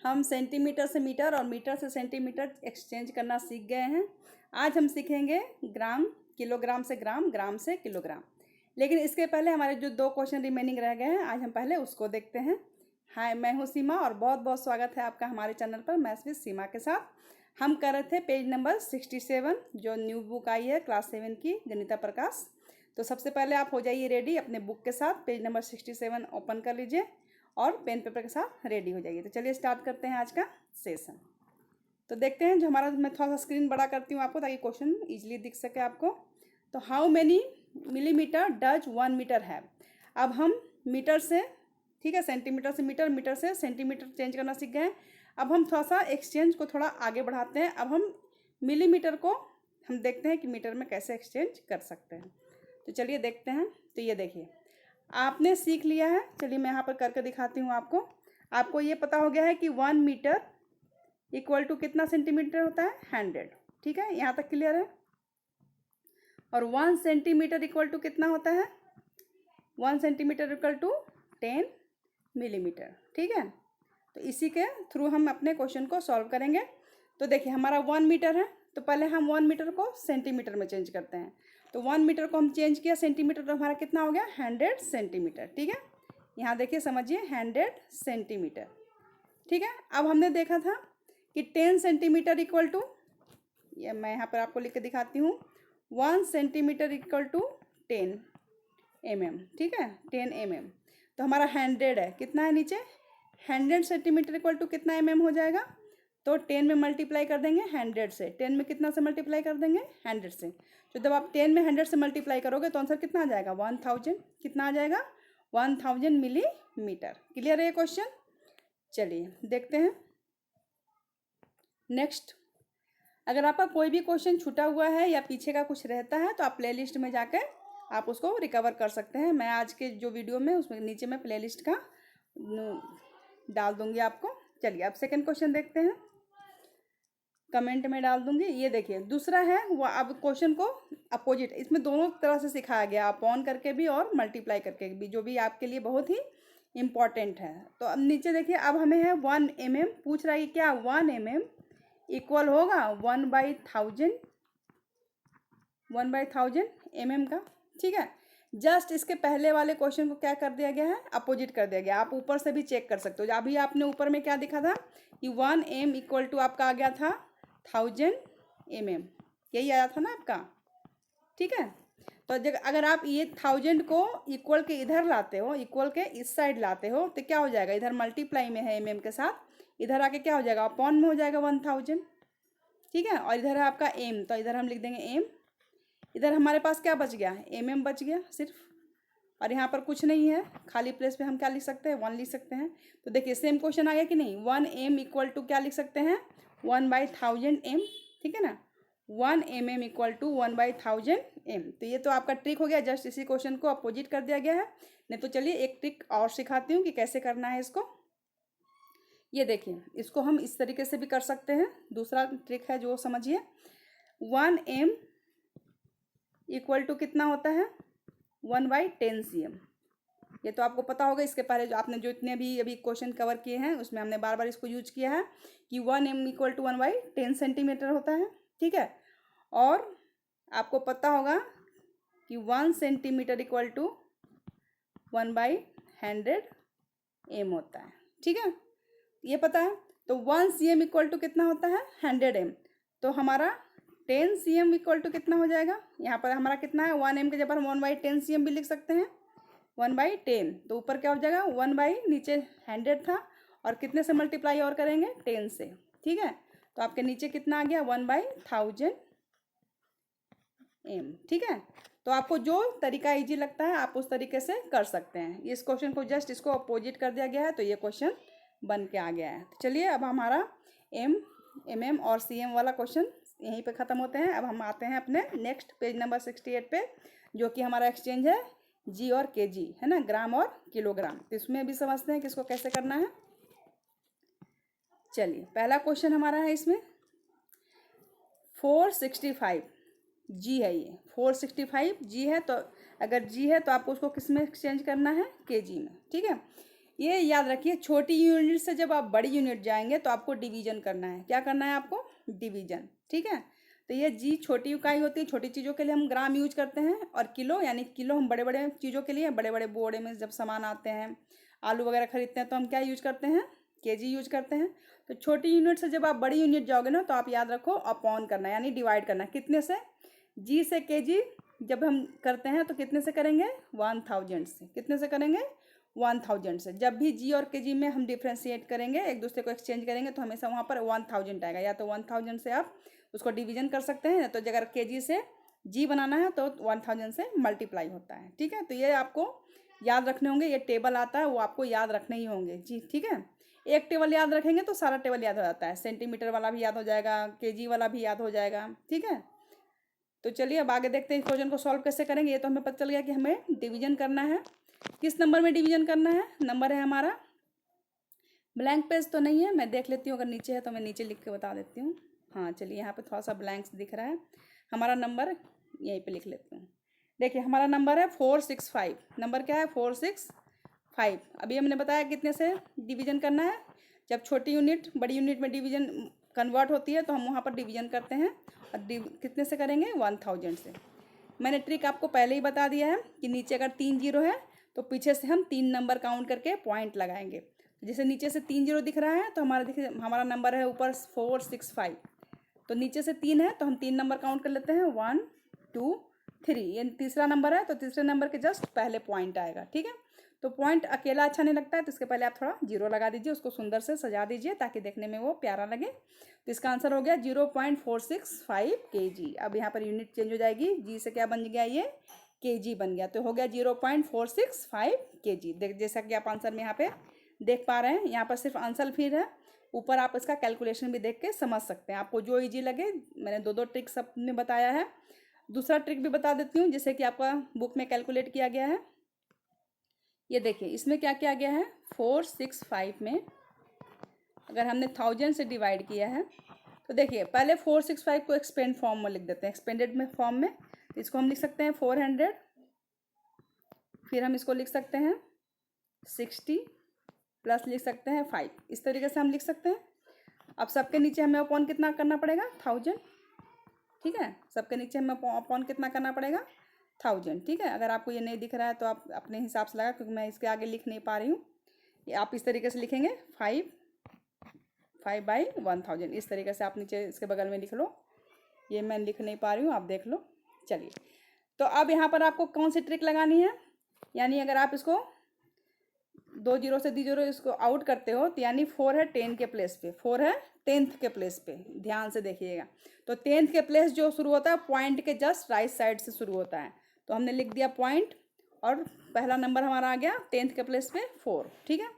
हम सेंटीमीटर से मीटर और मीटर से सेंटीमीटर एक्सचेंज करना सीख गए हैं। आज हम सीखेंगे ग्राम, किलोग्राम से ग्राम, ग्राम से किलोग्राम। लेकिन इसके पहले हमारे जो 2 क्वेश्चन रिमेनिंग रह गए हैं, आज हम पहले उसको देखते हैं। हाय, मैं हूँ सीमा और बहुत बहुत स्वागत है आपका हमारे चैनल पर मैथ्स विद सीमा के साथ। हम कर रहे थे पेज नंबर 67, जो न्यू बुक आई है क्लास 7 की, गणिता प्रकाश। तो सबसे पहले आप हो जाइए रेडी अपने बुक के साथ, पेज नंबर 67 ओपन कर लीजिए और पेन पेपर के साथ रेडी हो जाइए। तो चलिए स्टार्ट करते हैं आज का सेशन। तो देखते हैं जो हमारा, मैं थोड़ा सा स्क्रीन बड़ा करती हूँ आपको ताकि क्वेश्चन ईजिली दिख सके आपको। तो how many millimetre does 1 metre है। अब हम मीटर से, ठीक है, सेंटीमीटर से मीटर, मीटर से सेंटीमीटर चेंज करना सीख गए हैं। अब हम थोड़ा सा एक्सचेंज को थोड़ा आगे बढ़ाते हैं। अब हम मिलीमीटर को हम देखते हैं कि मीटर में कैसे एक्सचेंज कर सकते हैं। तो चलिए देखते हैं। तो ये देखिए, आपने सीख लिया है। चलिए मैं यहाँ पर करके दिखाती हूँ आपको। आपको ये पता हो गया है कि 1 मीटर इक्वल टू कितना सेंटीमीटर होता है, 100। ठीक है, यहाँ तक क्लियर है। और 1 सेंटीमीटर इक्वल टू कितना होता है, 1 सेंटीमीटर इक्वल टू 10 मिलीमीटर। ठीक है, तो इसी के थ्रू हम अपने क्वेश्चन को सॉल्व करेंगे। तो देखिए हमारा 1 मीटर है, तो पहले हम 1 मीटर को सेंटीमीटर में चेंज करते हैं। तो 1 मीटर को हम चेंज किया सेंटीमीटर, तो हमारा कितना हो गया, 100 सेंटीमीटर। ठीक है, यहाँ देखिए समझिए, 100 सेंटीमीटर। ठीक है, अब हमने देखा था कि 10 सेंटीमीटर इक्वल टू, ये मैं यहाँ पर आपको लिख के दिखाती हूँ, 1 सेंटीमीटर इक्वल टू 10 mm। ठीक है, 10 mm। तो हमारा 100 है, कितना है नीचे, 100 सेंटीमीटर इक्वल टू कितना mm हो जाएगा। तो 10 में मल्टीप्लाई कर देंगे 100 से, 10 में कितना से मल्टीप्लाई कर देंगे, 100 से। तो जब आप 10 में 100 से मल्टीप्लाई करोगे तो आंसर कितना आ जाएगा, 1000। कितना आ जाएगा, 1000 मिलीमीटर। क्लियर है ये क्वेश्चन। चलिए देखते हैं नेक्स्ट। अगर आपका कोई भी क्वेश्चन छूटा हुआ है या पीछे का कुछ रहता है तो आप प्लेलिस्ट में जाकर आप उसको रिकवर कर सकते हैं। मैं आज के जो वीडियो में उसमें नीचे में प्लेलिस्ट का डाल दूंगी आपको। चलिए अब सेकंड क्वेश्चन देखते हैं, कमेंट में डाल दूंगी। ये देखिए दूसरा है वो, अब क्वेश्चन को अपोजिट, इसमें दोनों तरह से सिखाया गया, अपॉन करके भी और मल्टीप्लाई करके भी, जो भी आपके लिए बहुत ही इम्पॉर्टेंट है। तो अब नीचे देखिए, अब हमें है 1 mm, पूछ रहा है कि क्या 1 mm इक्वल होगा 1/1000, 1/1000 mm का। ठीक है, जस्ट इसके पहले वाले क्वेश्चन को क्या कर दिया गया है, अपोजिट कर दिया गया। आप ऊपर से भी चेक कर सकते हो। अभी आपने ऊपर में क्या दिखा था कि 1 m इक्वल टू आपका आ गया था 1000 mm, यही आया था ना आपका। ठीक है, तो अगर आप ये 1000 को इक्वल के इधर लाते हो, इक्वल के इस साइड लाते हो, तो क्या हो जाएगा, इधर मल्टीप्लाई में है mm के साथ, इधर आके क्या हो जाएगा, अपॉन में हो जाएगा 1000। ठीक है, और इधर है आपका m, तो इधर हम लिख देंगे m। इधर हमारे पास क्या बच गया, mm बच गया सिर्फ, और यहाँ पर कुछ नहीं है, खाली प्लेस पे हम क्या लिख सकते हैं, 1 लिख सकते हैं। तो देखिए सेम क्वेश्चन आ गया कि नहीं, 1 m इक्वल टू क्या लिख सकते हैं, 1/1000 m। ठीक है ना, 1 mm इक्वल टू 1/1000 m। तो ये तो आपका ट्रिक हो गया, जस्ट इसी क्वेश्चन को अपोजिट कर दिया गया है। नहीं तो चलिए एक ट्रिक और सिखाती हूँ कि कैसे करना है इसको। ये देखिए, इसको हम इस तरीके से भी कर सकते हैं। दूसरा ट्रिक है जो समझिए, 1 m इक्वल टू कितना होता है, 1/10 cm। ये तो आपको पता होगा, इसके पहले जो आपने जो इतने भी अभी क्वेश्चन कवर किए हैं उसमें हमने बार बार इसको यूज किया है कि 1 m इक्वल टू 1/10 सेंटीमीटर होता है। ठीक है, और आपको पता होगा कि 1 सेंटीमीटर इक्वल टू 1/100 m होता है। ठीक है, ये पता है। तो 1 cm इक्वल टू कितना होता है, 100 m। तो हमारा 10 cm इक्वल टू कितना हो जाएगा, यहाँ पर हमारा कितना है, 1 m के जगह हम 1/10 cm भी लिख सकते हैं, 1/10। तो ऊपर क्या हो जाएगा, 1 नीचे 100 था, और कितने से मल्टीप्लाई और करेंगे, 10 से। ठीक है, तो आपके नीचे कितना आ गया, 1/1000 m। ठीक है, तो आपको जो तरीका इजी लगता है आप उस तरीके से कर सकते हैं। इस क्वेश्चन को जस्ट इसको अपोजिट कर दिया गया है, तो ये क्वेश्चन बन के आ गया है। तो चलिए अब हमारा m, mm और cm वाला क्वेश्चन यहीं पे ख़त्म होते हैं। अब हम आते हैं अपने नेक्स्ट पेज नंबर 68 पे, जो कि हमारा एक्सचेंज है जी और के जी, है ना, ग्राम और किलोग्राम। तो इसमें भी समझते हैं कि इसको कैसे करना है। चलिए पहला क्वेश्चन हमारा है इसमें 465 जी है, ये 465 जी है। तो अगर जी है तो आपको उसको किस में एक्सचेंज करना है, के जी में। ठीक है, ये याद रखिए, छोटी यूनिट से जब आप बड़ी यूनिट जाएंगे तो आपको डिवीजन करना है। क्या करना है आपको? डिवीजन। ठीक है, तो ये जी छोटी इकाई होती है, छोटी चीज़ों के लिए हम ग्राम यूज करते हैं, और किलो यानी किलो हम बड़े बड़े चीज़ों के लिए, बड़े बड़े बोरे में जब सामान आते हैं, आलू वगैरह खरीदते हैं तो हम क्या यूज करते हैं? केजी यूज करते हैं। तो छोटी यूनिट से जब आप बड़ी यूनिट जाओगे ना तो आप याद रखो अपॉन करना यानी डिवाइड करना। कितने से? जी से केजी जब हम करते हैं तो कितने से करेंगे? 1000 से। कितने से करेंगे? 1000 से। जब भी जी और केजी में हम डिफ्रेंशिएट करेंगे, एक दूसरे को एक्सचेंज करेंगे, तो हमेशा वहाँ पर 1000 आएगा। या तो 1000 से आप उसको डिवीजन कर सकते हैं, तो अगर केजी से जी बनाना है तो 1000 से मल्टीप्लाई होता है। ठीक है, तो ये आपको याद रखने होंगे। ये टेबल आता है वो आपको याद रखने ही होंगे जी। ठीक है, एक टेबल याद रखेंगे तो सारा टेबल याद हो जाता है। सेंटीमीटर वाला भी याद हो जाएगा, केजी वाला भी याद हो जाएगा। ठीक है, तो चलिए अब आगे देखते हैं क्वेश्चन को सॉल्व कैसे करेंगे। ये तो हमें पता चल गया कि हमें डिवीजन करना है। किस नंबर में डिवीजन करना है? नंबर है हमारा, ब्लैंक पेज तो नहीं है, मैं देख लेती हूँ, अगर नीचे है तो मैं नीचे लिख के बता देती हूँ। हाँ चलिए, यहाँ पे थोड़ा सा ब्लैंक्स दिख रहा है। हमारा नंबर यहीं पे लिख लेती हूँ। देखिए हमारा नंबर है 465। नंबर क्या है? 465। अभी हमने बताया कितने से डिवीजन करना है। जब छोटी यूनिट बड़ी यूनिट में डिवीजन कन्वर्ट होती है तो हम वहाँ पर डिवीजन करते हैं, और कितने से करेंगे? 1000 से। मैंने ट्रिक आपको पहले ही बता दिया है कि नीचे अगर 3 जीरो है तो पीछे से हम 3 नंबर काउंट करके पॉइंट लगाएंगे। जैसे नीचे से 3 जीरो दिख रहा है तो हमारा देखिए हमारा नंबर है ऊपर 465, तो नीचे से 3 है तो हम 3 नंबर काउंट कर लेते हैं, 1 2 3। ये तीसरा नंबर है तो तीसरे नंबर के जस्ट पहले पॉइंट आएगा। ठीक है, तो पॉइंट अकेला अच्छा नहीं लगता है, तो इसके पहले आप थोड़ा जीरो लगा दीजिए, उसको सुंदर से सजा दीजिए ताकि देखने में वो प्यारा लगे। तो इसका आंसर हो गया 0.465 kg। अब यहाँ पर यूनिट चेंज हो जाएगी, जी से क्या बन गया? ये केजी बन गया, तो हो गया 0.465 kg। देख जैसा कि आप आंसर में यहाँ पे देख पा रहे हैं, यहाँ पर सिर्फ आंसर फिर है, ऊपर आप इसका कैलकुलेशन भी देख के समझ सकते हैं। आपको जो इजी लगे, मैंने दो ट्रिक सब में बताया है। दूसरा ट्रिक भी बता देती हूँ, जैसे कि आपका बुक में कैलकुलेट किया गया है। ये देखिए इसमें क्या किया गया है, 465 में अगर हमने 1000 से डिवाइड किया है तो देखिए पहले 465 को एक्सपेंड फॉर्म में लिख देते हैं, एक्सपेंडेड में फॉर्म में। तो इसको हम लिख सकते हैं 400, फिर हम इसको लिख सकते हैं 60 प्लस लिख सकते हैं 5। इस तरीके से हम लिख सकते हैं। अब सबके नीचे हमें अपॉन कितना करना पड़ेगा? 1000। ठीक है, सबके नीचे हमें अपॉन कितना करना पड़ेगा? 1000। ठीक है, अगर आपको ये नहीं दिख रहा है तो आप अपने हिसाब से लगा, क्योंकि मैं इसके आगे लिख नहीं पा रही हूँ। ये आप इस तरीके से लिखेंगे 5/1000। इस तरीके से आप नीचे इसके बगल में लिख लो। ये मैं लिख नहीं पा रही हूँ, आप देख लो। चलिए, तो अब यहाँ पर आपको कौन सी ट्रिक लगानी है, यानी अगर आप इसको 2 जीरो से 2 जीरो इसको आउट करते हो तो यानी 4 है 10 के प्लेस पे, 4 है 10th के प्लेस पे। ध्यान से देखिएगा, तो 10th के प्लेस जो शुरू होता है पॉइंट के जस्ट राइट साइड से शुरू होता है, तो हमने लिख दिया पॉइंट, और पहला नंबर हमारा आ गया 10th के प्लेस पे 4। ठीक है,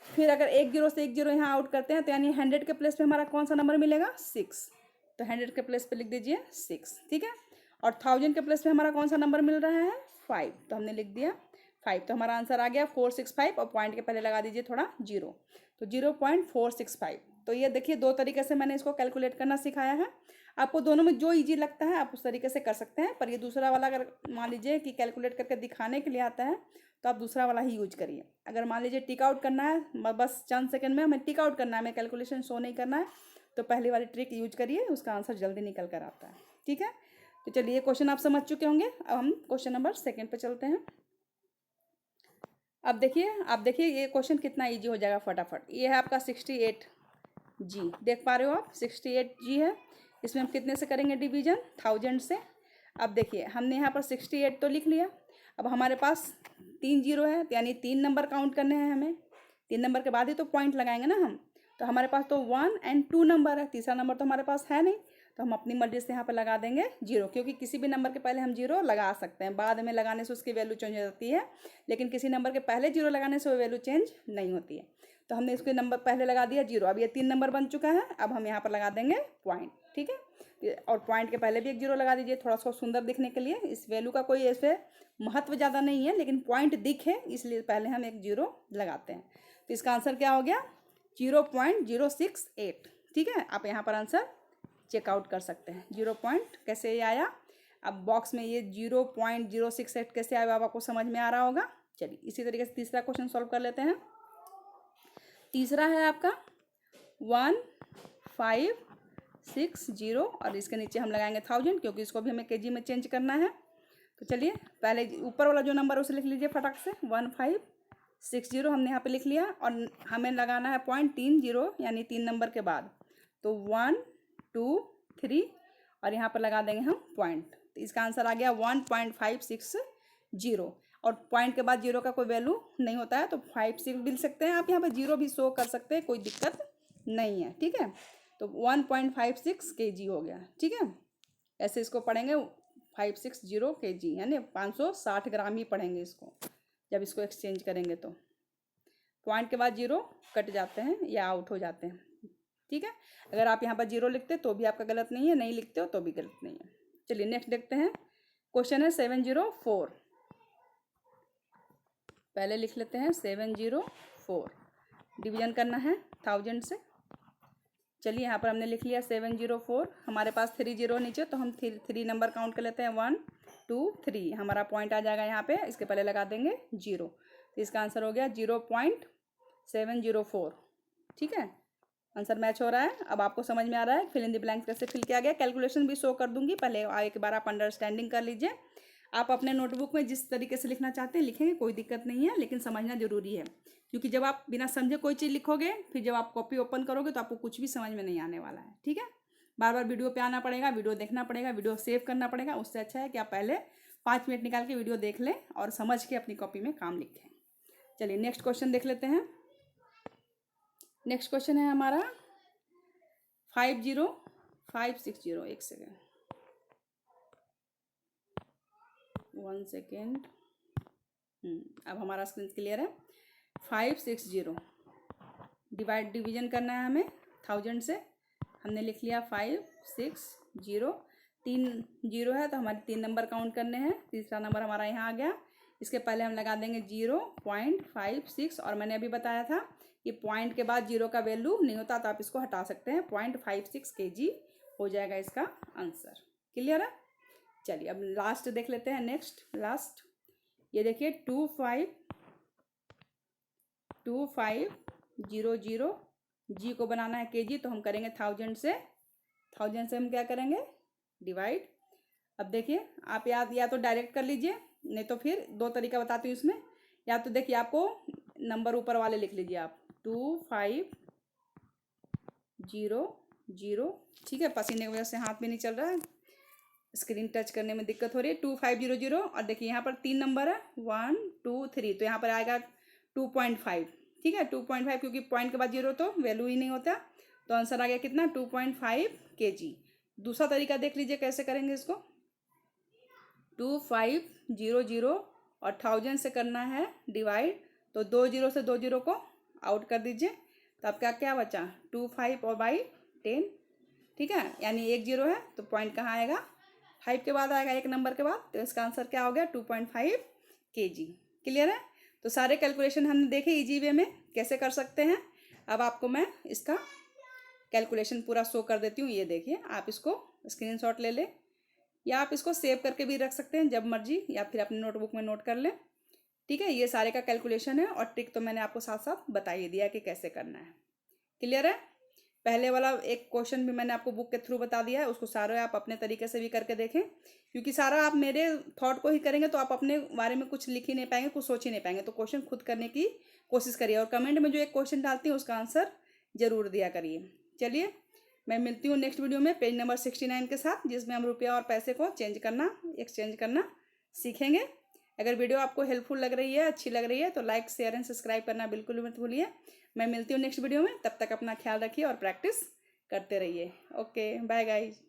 फिर अगर 1 जीरो से 1 जीरो यहाँ आउट करते हैं तो यानी 100 के प्लेस पे हमारा कौन सा नंबर मिलेगा? 6। तो 100 के प्लेस पे लिख दीजिए 6। ठीक है, और 1000 के प्लेस पे हमारा कौन सा नंबर मिल रहा है? 5। तो हमने लिख दिया 5। तो हमारा आंसर आ गया 465, और पॉइंट के पहले लगा दीजिए थोड़ा जीरो, तो 0.465। तो ये देखिए 2 तरीके से मैंने इसको कैलकुलेट करना सिखाया है। आपको दोनों में जो इजी लगता है आप उस तरीके से कर सकते हैं, पर ये दूसरा वाला अगर मान लीजिए कि कैलकुलेट करके दिखाने के लिए आता है तो आप दूसरा वाला ही यूज करिए। अगर मान लीजिए टिक आउट करना है, बस चंद सेकंड में हमें टिक आउट करना है, हमें कैलकुलेशन शो नहीं करना है, तो पहले वाली ट्रिक यूज करिए, उसका आंसर जल्दी निकल कर आता है। ठीक है, तो चलिए क्वेश्चन आप समझ चुके होंगे। अब हम क्वेश्चन नंबर 2 पे चलते हैं। अब देखिए, आप देखिए ये क्वेश्चन कितना इजी हो जाएगा फटाफट। ये है आपका 68G, देख पा रहे हो आप, 68G है। इसमें हम कितने से करेंगे डिवीजन? 1000 से। अब देखिए हमने यहाँ पर 68 तो लिख लिया, अब हमारे पास 3 जीरो है, तो यानी 3 नंबर काउंट करने हैं हमें। 3 नंबर के बाद ही तो पॉइंट लगाएंगे ना हम, तो हमारे पास तो 1 और 2 नंबर है, तीसरा नंबर तो हमारे पास है नहीं, तो हम अपनी मर्जी से यहाँ पर लगा देंगे जीरो, क्योंकि किसी भी नंबर के पहले हम जीरो लगा सकते हैं, बाद में लगाने से उसकी वैल्यू चेंज हो जाती है, लेकिन किसी नंबर के पहले जीरो लगाने से वो वैल्यू चेंज नहीं होती है। तो हमने इसके नंबर पहले लगा दिया जीरो। अब ये 3 नंबर बन चुका है, अब हम यहाँ पर लगा देंगे पॉइंट। ठीक है, और पॉइंट के पहले भी एक जीरो लगा दीजिए, थोड़ा सा सुंदर दिखने के लिए। इस वैल्यू का कोई ऐसे महत्व ज़्यादा नहीं है, लेकिन पॉइंट दिखे इसलिए पहले हम एक जीरो लगाते हैं। तो इसका आंसर क्या हो गया? 0.068। ठीक है, आप यहाँ पर आंसर चेकआउट कर सकते हैं। 0 पॉइंट कैसे ये आया, अब बॉक्स में ये 0.068 कैसे आया, अब आपको समझ में आ रहा होगा। चलिए इसी तरीके से तीसरा क्वेश्चन सॉल्व कर लेते हैं। तीसरा है आपका 1560 और इसके नीचे हम लगाएंगे 1000 क्योंकि इसको भी हमें केजी में चेंज करना है। तो चलिए पहले ऊपर वाला जो नंबर उसे लिख लीजिए फटाक से। 1560 हमने यहाँ पे लिख लिया और हमें लगाना है 0.30 यानी 3 नंबर के बाद। तो 1 2 3 और यहाँ पर लगा देंगे हम पॉइंट। तो इसका आंसर आ गया 1.560 और पॉइंट के बाद जीरो का कोई वैल्यू नहीं होता है तो 56 भी लिख सकते हैं आप। यहाँ पर जीरो भी शो कर सकते हैं, कोई दिक्कत नहीं है। ठीक है, तो 1.56 kg हो गया। ठीक है, ऐसे इसको पढ़ेंगे 560 kg यानी 560 ग्राम ही पढ़ेंगे इसको जब इसको एक्सचेंज करेंगे। तो पॉइंट के बाद जीरो कट जाते हैं या आउट हो जाते हैं। ठीक है, अगर आप यहाँ पर जीरो लिखते तो भी आपका गलत नहीं है, नहीं लिखते हो तो भी गलत नहीं है। चलिए नेक्स्ट देखते हैं। क्वेश्चन है 704। पहले लिख लेते हैं 704, डिवीजन करना है 1000 से। चलिए यहाँ पर हमने लिख लिया 704, हमारे पास 30 नीचे तो हम 3 नंबर काउंट कर लेते हैं। 1 2 3 हमारा पॉइंट आ जाएगा यहाँ पे, इसके पहले लगा देंगे जीरो। तो इसका आंसर हो गया 0.704। ठीक है, आंसर मैच हो रहा है। अब आपको समझ में आ रहा है फिल इन द ब्लैंक्स कैसे फिल किया गया। कैलकुलेशन भी शो कर दूंगी, पहले एक बार आप अंडरस्टैंडिंग कर लीजिए। आप अपने नोटबुक में जिस तरीके से लिखना चाहते हैं लिखेंगे, कोई दिक्कत नहीं है, लेकिन समझना जरूरी है क्योंकि जब आप बिना समझे कोई चीज़ लिखोगे फिर जब आप कॉपी ओपन करोगे तो आपको कुछ भी समझ में नहीं आने वाला है। ठीक है, बार बार वीडियो पे आना पड़ेगा, वीडियो देखना पड़ेगा, वीडियो सेव करना पड़ेगा। उससे अच्छा है कि आप पहले 5 मिनट निकाल के वीडियो देख लें और समझ के अपनी कॉपी में काम लिखें। चलिए नेक्स्ट क्वेश्चन देख लेते हैं। नेक्स्ट क्वेश्चन है हमारा 50560। एक सेकेंड, 1 सेकेंड। अब हमारा स्क्रीन क्लियर है। 560 डिवीजन करना है हमें 1000 से। हमने लिख लिया 560, 3 जीरो है तो हमारे 3 नंबर काउंट करने हैं। तीसरा नंबर हमारा यहाँ आ गया, इसके पहले हम लगा देंगे 0.56 और मैंने अभी बताया था कि पॉइंट के बाद जीरो का वैल्यू नहीं होता तो आप इसको हटा सकते हैं। 0.56 kg हो जाएगा इसका आंसर। क्लियर है, चलिए अब लास्ट देख लेते हैं। नेक्स्ट लास्ट ये देखिए 2500 जी को बनाना है केजी, तो हम करेंगे 1000 से हम क्या करेंगे डिवाइड। अब देखिए आप या तो डायरेक्ट कर लीजिए, नहीं तो फिर 2 तरीका बताती हूँ इसमें। या तो देखिए आपको नंबर ऊपर वाले लिख लीजिए आप 2500। ठीक है, पसीने की वजह से हाथ में नहीं चल रहा है, स्क्रीन टच करने में दिक्कत हो रही है। 2500 और देखिए यहाँ पर 3 नंबर है 1 2 3 तो यहाँ पर आएगा 2.5। ठीक है, 2.5 क्योंकि पॉइंट के बाद जीरो तो वैल्यू ही नहीं होता। तो आंसर आ गया कितना 2.5 kg। दूसरा तरीका देख लीजिए कैसे करेंगे इसको। 2500 और 1000 से करना है डिवाइड, तो 2 जीरो से 2 जीरो को आउट कर दीजिए तो आपका क्या बचा 25 और बाई 10। ठीक है, यानी 1 जीरो है तो पॉइंट कहाँ आएगा 5 के बाद आएगा, 1 नंबर के बाद। तो इसका आंसर क्या हो गया 2.5 kg। क्लियर है, तो सारे कैलकुलेशन हमने देखे इजी वे में कैसे कर सकते हैं। अब आपको मैं इसका कैलकुलेशन पूरा शो कर देती हूँ। ये देखिए, आप इसको स्क्रीनशॉट ले लें या आप इसको सेव करके भी रख सकते हैं जब मर्जी, या फिर अपने नोटबुक में नोट कर लें। ठीक है, ये सारे का कैलकुलेशन है और ट्रिक तो मैंने आपको साथ साथ बता ही दिया कि कैसे करना है। क्लियर है, पहले वाला एक क्वेश्चन भी मैंने आपको बुक के थ्रू बता दिया है, उसको सारे आप अपने तरीके से भी करके देखें क्योंकि सारा आप मेरे थॉट को ही करेंगे तो आप अपने बारे में कुछ लिख ही नहीं पाएंगे, कुछ सोच ही नहीं पाएंगे। तो क्वेश्चन खुद करने की कोशिश करिए और कमेंट में जो एक क्वेश्चन डालती है उसका आंसर जरूर दिया करिए। चलिए मैं मिलती हूँ नेक्स्ट वीडियो में पेज नंबर 69 के साथ, जिसमें हम रुपया और पैसे को एक्सचेंज करना सीखेंगे। अगर वीडियो आपको हेल्पफुल लग रही है, अच्छी लग रही है तो लाइक शेयर एंड सब्सक्राइब करना बिल्कुल मत भूलिए। मैं मिलती हूँ नेक्स्ट वीडियो में, तब तक अपना ख्याल रखिए और प्रैक्टिस करते रहिए। Okay bye guys.